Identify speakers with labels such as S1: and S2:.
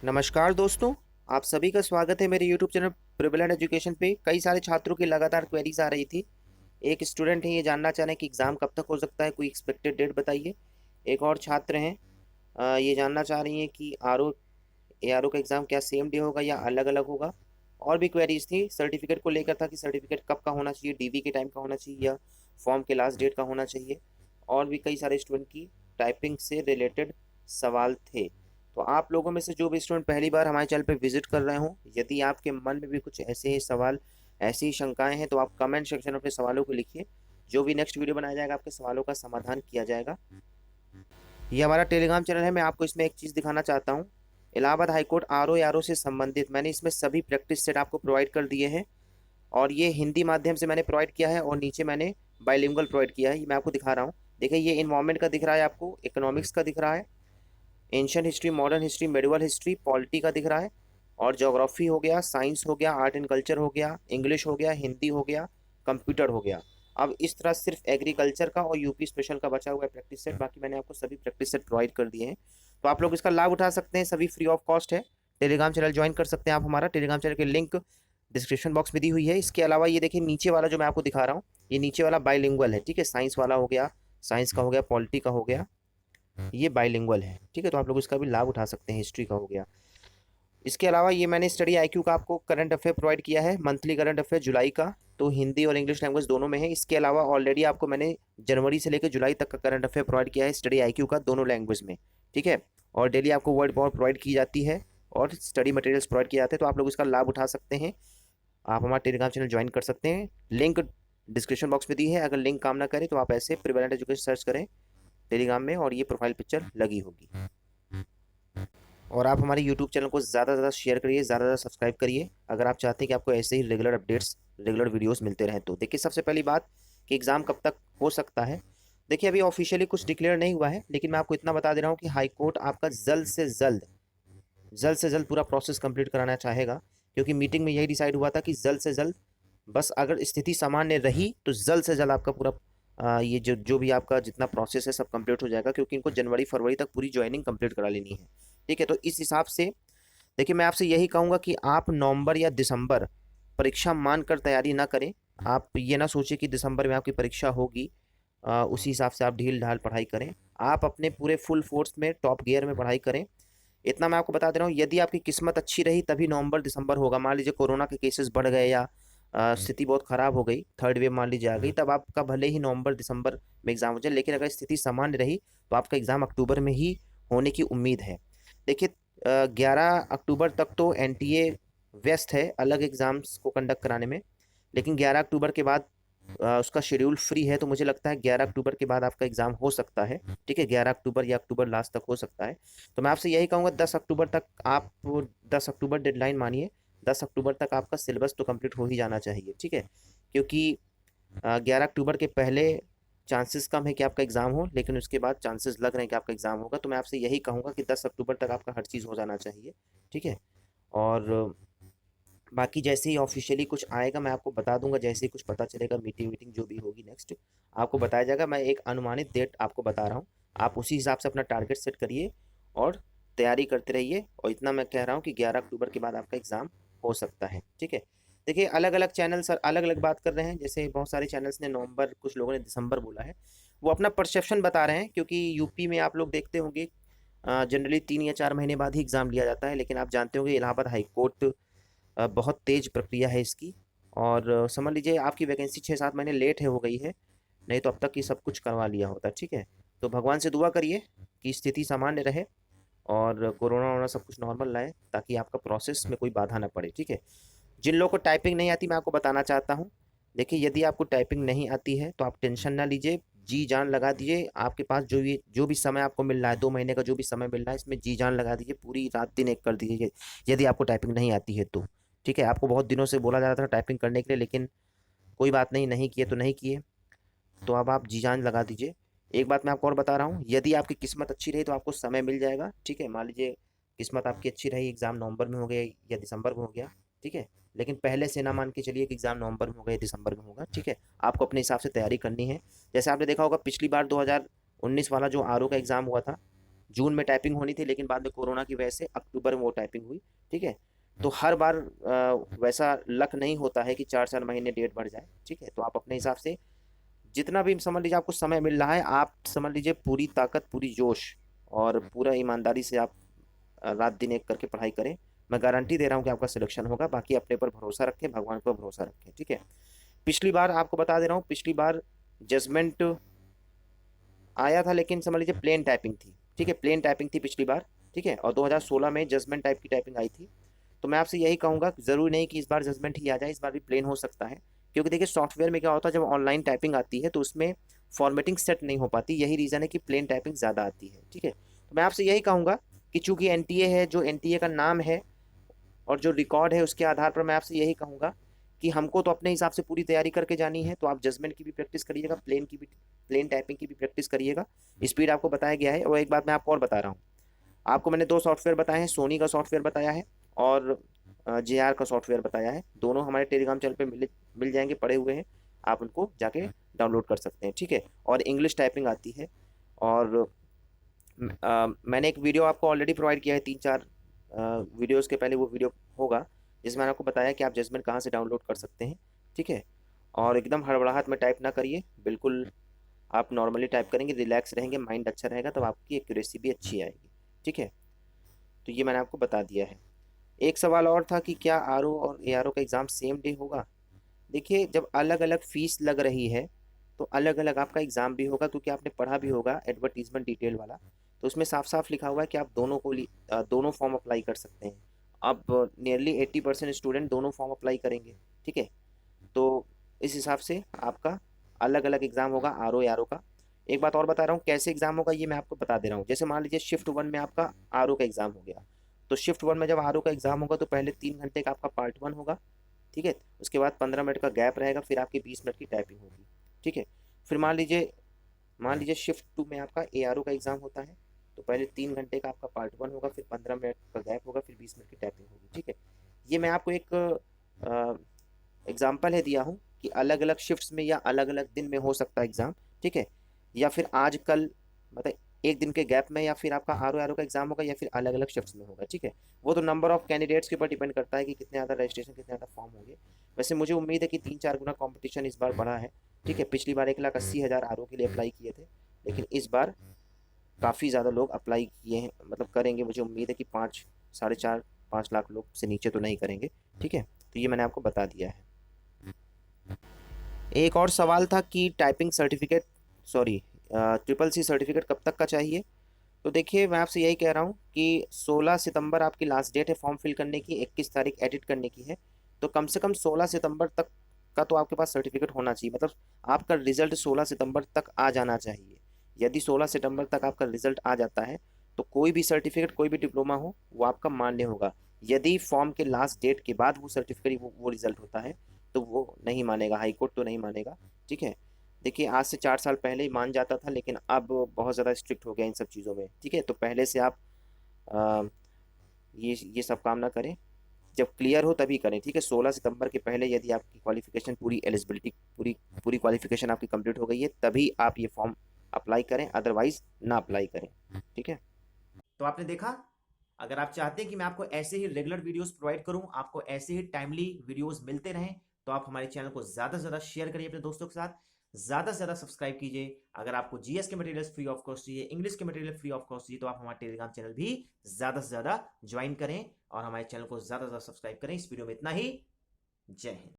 S1: नमस्कार दोस्तों। आप सभी का स्वागत है मेरे YouTube चैनल प्रिविलेंट एजुकेशन पे। कई सारे छात्रों की लगातार क्वेरीज आ रही थी। एक स्टूडेंट है, ये जानना चाह रहे हैं कि एग्ज़ाम कब तक हो सकता है, कोई एक्सपेक्टेड डेट बताइए। एक और छात्र हैं, ये जानना चाह रही हैं कि ARO का एग्ज़ाम क्या सेम डे होगा या अलग अलग होगा। और भी क्वेरीज थी, सर्टिफिकेट को लेकर था कि सर्टिफिकेट कब का होना चाहिए, DV के टाइम का होना चाहिए या फॉर्म के लास्ट डेट का होना चाहिए। और भी कई सारे स्टूडेंट की टाइपिंग से रिलेटेड सवाल थे। तो आप लोगों में से जो भी स्टूडेंट पहली बार हमारे चैनल पे विजिट कर रहे हो, यदि आपके मन में भी कुछ ऐसे ही सवाल, ऐसी ही शंकाएं हैं, तो आप कमेंट सेक्शन में अपने सवालों को लिखिए। जो भी नेक्स्ट वीडियो बनाया जाएगा आपके सवालों का समाधान किया जाएगा। ये हमारा टेलीग्राम चैनल है। मैं आपको इसमें एक चीज़ दिखाना चाहता हूँ। इलाहाबाद हाईकोर्ट RO से संबंधित मैंने इसमें सभी प्रैक्टिस सेट आपको प्रोवाइड कर दिए हैं। और ये हिंदी माध्यम से मैंने प्रोवाइड किया है और नीचे मैंने बाइलिंगुअल प्रोवाइड किया है। ये मैं आपको दिखा रहा हूँ। देखिए, ये इन्वायरमेंट का दिख रहा है, आपको इकोनॉमिक्स का दिख रहा है, ancient history, modern history, medieval history, polity का दिख रहा है, और ज्योग्राफी हो गया, साइंस हो गया, आर्ट एंड कल्चर हो गया, इंग्लिश हो गया, हिंदी हो गया, कंप्यूटर हो गया। अब इस तरह सिर्फ एग्रीकल्चर का और यूपी स्पेशल का बचा हुआ है प्रैक्टिस सेट। बाकी मैंने आपको सभी प्रैक्टिस सेट प्रोवाइड कर दिए हैं, तो आप लोग इसका लाभ उठा सकते हैं। सभी फ्री ऑफ कॉस्ट है। टेलीग्राम चैनल ज्वाइन कर सकते हैं आप। हमारा टेलीग्राम चैनल की लिंक डिस्क्रिप्शन बॉक्स में दी हुई है। इसके अलावा ये देखिए, नीचे वाला जो मैं आपको दिखा रहा हूँ, ये नीचे वाला बाइलिंगुअल है। ठीक है, साइंस वाला हो गया, साइंस का हो गया, पॉलिटी का हो गया, ये बाइलिंगुअल है। ठीक है, तो आप लोग इसका भी लाभ उठा सकते हैं। हिस्ट्री का हो गया। इसके अलावा ये मैंने स्टडी IQ का आपको करंट अफेयर प्रोवाइड किया है, मंथली करंट अफेयर जुलाई का, तो हिंदी और इंग्लिश लैंग्वेज दोनों में है। इसके अलावा ऑलरेडी आपको मैंने जनवरी से लेकर जुलाई तक का करंट अफेयर प्रोवाइड किया है स्टडी IQ का, दोनों लैंग्वेज में। ठीक है, और डेली आपको वर्ड पावर प्रोवाइड की जाती है और स्टडी मटेरियल्स प्रोवाइड किए जाते हैं, तो आप लोग इसका लाभ उठा सकते हैं। आप हमारा टेलीग्राम चैनल ज्वाइन कर सकते हैं। लिंक डिस्क्रिप्शन बॉक्स में दी है। अगर लिंक काम ना करे तो आप ऐसे प्रिवेलेंट एजुकेशन सर्च करें टेलीग्राम में, और ये प्रोफाइल पिक्चर लगी होगी। और आप हमारे यूट्यूब चैनल को ज़्यादा से ज़्यादा शेयर करिए, ज़्यादा से ज़्यादा सब्सक्राइब करिए, अगर आप चाहते हैं कि आपको ऐसे ही रेगुलर अपडेट्स, रेगुलर वीडियोस मिलते रहें। तो देखिए, सबसे पहली बात कि एग्ज़ाम कब तक हो सकता है। देखिए, अभी ऑफिशियली कुछ डिक्लेयर नहीं हुआ है, लेकिन मैं आपको इतना बता दे रहा हूँ कि हाई कोर्ट आपका जल्द से जल्द पूरा प्रोसेस कंप्लीट कराना चाहेगा। क्योंकि मीटिंग में यही डिसाइड हुआ था कि जल्द से जल्द, बस अगर स्थिति सामान्य रही तो जल्द से जल्द आपका पूरा ये जो जो भी आपका जितना प्रोसेस है सब कंप्लीट हो जाएगा। क्योंकि इनको जनवरी फरवरी तक पूरी ज्वाइनिंग कंप्लीट करा लेनी है। ठीक है, तो इस हिसाब से देखिए, मैं आपसे यही कहूँगा कि आप नवंबर या दिसंबर परीक्षा मानकर तैयारी ना करें। आप ये ना सोचिए कि दिसंबर में आपकी परीक्षा होगी, उसी हिसाब से आप ढील ढाल पढ़ाई करें। आप अपने पूरे फुल फोर्स में, टॉप गियर में पढ़ाई करें। इतना मैं आपको बता दे रहा हूँ, यदि आपकी किस्मत अच्छी रही तभी नवंबर दिसंबर होगा। मान लीजिए कोरोना के केसेस बढ़ गए या स्थिति बहुत खराब हो गई, थर्ड वेव मान लीजिए आ गई, तब आपका भले ही नवंबर दिसंबर में एग्जाम हो जाए, लेकिन अगर स्थिति सामान्य रही तो आपका एग्जाम अक्टूबर में ही होने की उम्मीद है। देखिए, 11 अक्टूबर तक तो NTA व्यस्त है अलग एग्जाम्स को कंडक्ट कराने में, लेकिन 11 अक्टूबर के बाद उसका शेड्यूल फ्री है। तो मुझे लगता है 11 अक्टूबर के बाद आपका एग्जाम हो सकता है। ठीक है, 11 अक्टूबर या अक्टूबर लास्ट तक हो सकता है। तो मैं आपसे यही कहूँगा, 10 अक्टूबर तक आप, 10 अक्टूबर डेडलाइन मानिए। 10 अक्टूबर तक आपका सिलेबस तो कंप्लीट हो ही जाना चाहिए। ठीक है, क्योंकि 11 अक्टूबर के पहले चांसेस कम है कि आपका एग्ज़ाम हो, लेकिन उसके बाद चांसेस लग रहे हैं कि आपका एग्ज़ाम होगा। तो मैं आपसे यही कहूँगा कि 10 अक्टूबर तक आपका हर चीज़ हो जाना चाहिए। ठीक है, और बाकी जैसे ही ऑफिशियली कुछ आएगा मैं आपको बता दूंगा। जैसे ही कुछ पता चलेगा, मीटिंग वीटिंग जो भी होगी नेक्स्ट आपको बताया जाएगा। मैं एक अनुमानित डेट आपको बता रहा हूँ, आप उसी हिसाब से अपना टारगेट सेट करिए और तैयारी करते रहिए। और इतना मैं कह रहा हूँ कि 11 अक्टूबर के बाद आपका एग्ज़ाम हो सकता है। ठीक है, देखिए, अलग अलग चैनल सर अलग अलग बात कर रहे हैं। जैसे बहुत सारे चैनल्स ने नवंबर, कुछ लोगों ने दिसंबर बोला है। वो अपना परसेप्शन बता रहे हैं, क्योंकि यूपी में आप लोग देखते होंगे जनरली 3 या 4 महीने बाद ही एग्ज़ाम लिया जाता है। लेकिन आप जानते होंगे इलाहाबाद हाई कोर्ट बहुत तेज़ प्रक्रिया है इसकी। और समझ लीजिए आपकी वैकेंसी 6-7 महीने लेट है हो गई है, नहीं तो अब तक ये सब कुछ करवा लिया होता। ठीक है, तो भगवान से दुआ करिए कि स्थिति सामान्य रहे और कोरोना वोरोना सब कुछ नॉर्मल लाए, ताकि आपका प्रोसेस में कोई बाधा ना पड़े। ठीक है, जिन लोगों को टाइपिंग नहीं आती, मैं आपको बताना चाहता हूँ। देखिए, यदि आपको टाइपिंग नहीं आती है तो आप टेंशन ना लीजिए, जी जान लगा दीजिए। आपके पास जो भी समय आपको मिल रहा है, 2 महीने का जो भी समय मिल रहा है, इसमें जी जान लगा दीजिए, पूरी रात दिन एक कर दीजिए यदि आपको टाइपिंग नहीं आती है तो। ठीक है, आपको बहुत दिनों से बोला जा रहा था टाइपिंग करने के लिए, लेकिन कोई बात नहीं, नहीं किए तो नहीं किए, तो अब आप जी जान लगा दीजिए। एक बात मैं आपको और बता रहा हूँ, यदि आपकी किस्मत अच्छी रही तो आपको समय मिल जाएगा। ठीक है, मान लीजिए किस्मत आपकी अच्छी रही, एग्ज़ाम नवंबर में हो गया या दिसंबर में हो गया। ठीक है, लेकिन पहले से ना मान के चलिए कि एग्ज़ाम नवंबर में होगा या दिसंबर में होगा। ठीक है, आपको अपने हिसाब से तैयारी करनी है। जैसे आपने देखा होगा पिछली बार 2019 वाला जो RO का एग्ज़ाम हुआ था, जून में टाइपिंग होनी थी, लेकिन बाद में कोरोना की वजह से अक्टूबर में वो टाइपिंग हुई। ठीक है, तो हर बार वैसा लक नहीं होता है कि 4-4 महीने डेट बढ़ जाए। ठीक है, तो आप अपने हिसाब से जितना भी समझ लीजिए आपको समय मिल रहा है, आप समझ लीजिए पूरी ताकत, पूरी जोश और पूरा ईमानदारी से आप रात दिन एक करके पढ़ाई करें। मैं गारंटी दे रहा हूँ कि आपका सिलेक्शन होगा। बाकी अपने पर भरोसा रखें, भगवान पर भरोसा रखें। ठीक है, पिछली बार आपको बता दे रहा हूँ, पिछली बार जजमेंट आया था, लेकिन समझ लीजिए प्लेन टाइपिंग थी। ठीक है, प्लेन टाइपिंग थी पिछली बार। ठीक है, और 2016 में जजमेंट टाइप की टाइपिंग आई थी। तो मैं आपसे यही कहूँगा, ज़रूरी नहीं कि इस बार जजमेंट ही आ जाए, इस बार भी प्लेन हो सकता है। क्योंकि देखिए सॉफ्टवेयर में क्या होता है, जब ऑनलाइन टाइपिंग आती है तो उसमें फॉर्मेटिंग सेट नहीं हो पाती, यही रीज़न है कि प्लेन टाइपिंग ज़्यादा आती है। ठीक है, तो मैं आपसे यही कहूँगा कि चूंकि एनटीए है, जो एनटीए का नाम है और जो रिकॉर्ड है, उसके आधार पर मैं आपसे यही कहूँगा कि हमको तो अपने हिसाब से पूरी तैयारी करके जानी है। तो आप जजमेंट की भी प्रैक्टिस करिएगा, प्लेन टाइपिंग की भी प्रैक्टिस करिएगा। स्पीड आपको बताया गया है। और एक बात मैं आपको और बता रहा हूँ, आपको मैंने 2 सॉफ्टवेयर बताए हैं, सोनी का सॉफ्टवेयर बताया है और JR का सॉफ्टवेयर बताया है। दोनों हमारे टेलीग्राम चैनल पे मिल जाएंगे, पड़े हुए हैं, आप उनको जाके डाउनलोड कर सकते हैं। ठीक है, और इंग्लिश टाइपिंग आती है। और मैंने एक वीडियो आपको ऑलरेडी प्रोवाइड किया है, 3-4 वीडियोस के पहले वो वीडियो होगा, जिसमें मैंने आपको बताया कि आप जजमेंट कहाँ से डाउनलोड कर सकते हैं। ठीक है, और एकदम हड़बड़ाहट में टाइप ना करिए, बिल्कुल आप नॉर्मली टाइप करेंगे, रिलैक्स रहेंगे, माइंड अच्छा रहेगा, तब आपकी एक्यूरेसी भी अच्छी आएगी। ठीक है, तो ये मैंने आपको बता दिया है। एक सवाल और था कि क्या आरओ और एआरओ का एग्ज़ाम सेम डे होगा। देखिए, जब अलग अलग फीस लग रही है तो अलग अलग आपका एग्ज़ाम भी होगा, क्योंकि आपने पढ़ा भी होगा एडवर्टीजमेंट डिटेल वाला। तो उसमें साफ साफ लिखा हुआ है कि आप दोनों फॉर्म अप्लाई कर सकते हैं। अब नियरली 80% स्टूडेंट दोनों फॉर्म अप्लाई करेंगे। ठीक है, तो इस हिसाब से आपका अलग अलग एग्ज़ाम होगा आर ओ का। एक बात और बता रहा हूँ, कैसे एग्ज़ाम होगा ये मैं आपको बता दे रहा हूँ। जैसे मान लीजिए शिफ्ट 1 में आपका आर का एग्ज़ाम हो गया, तो शिफ्ट 1 में जब आर का एग्ज़ाम होगा तो पहले 3 घंटे का आपका पार्ट 1 होगा। ठीक है, उसके बाद 15 मिनट का गैप रहेगा, फिर आपकी 20 मिनट की टाइपिंग होगी। ठीक है, फिर मान लीजिए शिफ्ट 2 में आपका एआरओ का एग्ज़ाम होता है, तो पहले 3 घंटे का आपका पार्ट 1 होगा, फिर 15 मिनट का गैप होगा, फिर 20 मिनट की टाइपिंग होगी। ठीक है, ये मैं आपको एक एग्जाम्पल है दिया हूँ कि अलग अलग शिफ्ट्स में या अलग अलग दिन में हो सकता है एग्ज़ाम। ठीक है, या फिर आज कल मतलब एक दिन के गैप में, या फिर आपका आर का एग्ज़ाम होगा, या फिर अलग अलग शिफ्ट्स में होगा। ठीक है, वो तो नंबर ऑफ कैंडिडेट्स के ऊपर डिपेंड करता है कि कितने ज़्यादा रजिस्ट्रेशन, कितने ज़्यादा फॉर्म होंगे। वैसे मुझे उम्मीद है कि 3-4 गुना कंपटीशन इस बार बढ़ा है। ठीक है, पिछली बार 1,80,000 आर के लिए अप्लाई किए थे, लेकिन इस बार काफ़ी ज़्यादा लोग अप्लाई किए हैं, मतलब करेंगे। मुझे उम्मीद है कि 4.5 5 लाख लोग से नीचे तो नहीं करेंगे। ठीक है, तो ये मैंने आपको बता दिया है। एक और सवाल था कि typing certificate, sorry, triple C certificate कब तक का चाहिए। तो देखिए, मैं आपसे यही कह रहा हूँ कि 16 सितंबर आपकी लास्ट डेट है फॉर्म फिल करने की, 21 तारीख एडिट करने की है। तो कम से कम 16 सितंबर तक का तो आपके पास सर्टिफिकेट होना चाहिए, मतलब आपका रिजल्ट 16 सितंबर तक आ जाना चाहिए। यदि 16 सितंबर तक आपका रिजल्ट आ जाता है तो कोई भी सर्टिफिकेट, कोई भी डिप्लोमा हो, वो आपका मान्य होगा। यदि फॉर्म के लास्ट डेट के बाद वो सर्टिफिकेट, वो रिजल्ट होता है, तो वो नहीं मानेगा, हाई कोर्ट तो नहीं मानेगा। ठीक है, देखिए आज से 4 साल पहले ही मान जाता था, लेकिन अब बहुत ज़्यादा स्ट्रिक्ट हो गया इन सब चीज़ों में। ठीक है, तो पहले से आप आ, ये सब काम ना करें, जब क्लियर हो तभी करें। ठीक है, 16 सितंबर के पहले यदि आपकी क्वालिफिकेशन, पूरी एलिजिबिलिटी, पूरी पूरी क्वालिफिकेशन आपकी कंप्लीट हो गई है, तभी आप ये फॉर्म अप्लाई करें, अदरवाइज ना अप्लाई करें। ठीक है, तो आपने देखा, अगर आप चाहते हैं कि मैं आपको ऐसे ही रेगुलर वीडियोस प्रोवाइड करूं, आपको ऐसे ही टाइमली वीडियोस मिलते रहें, तो आप हमारे चैनल को ज़्यादा से ज़्यादा शेयर करिए अपने दोस्तों के साथ, ज़्यादा से ज़्यादा सब्सक्राइब कीजिए। अगर आपको जीएस के मटेरियल्स फ्री ऑफ कॉस्ट चाहिए, इंग्लिश के मटेरियल फ्री ऑफ कॉस्ट चाहिए, तो आप हमारे टेलीग्राम चैनल भी ज़्यादा से ज़्यादा ज्वाइन करें और हमारे चैनल को ज़्यादा से ज़्यादा सब्सक्राइब करें। इस वीडियो में इतना ही। जय हिंद।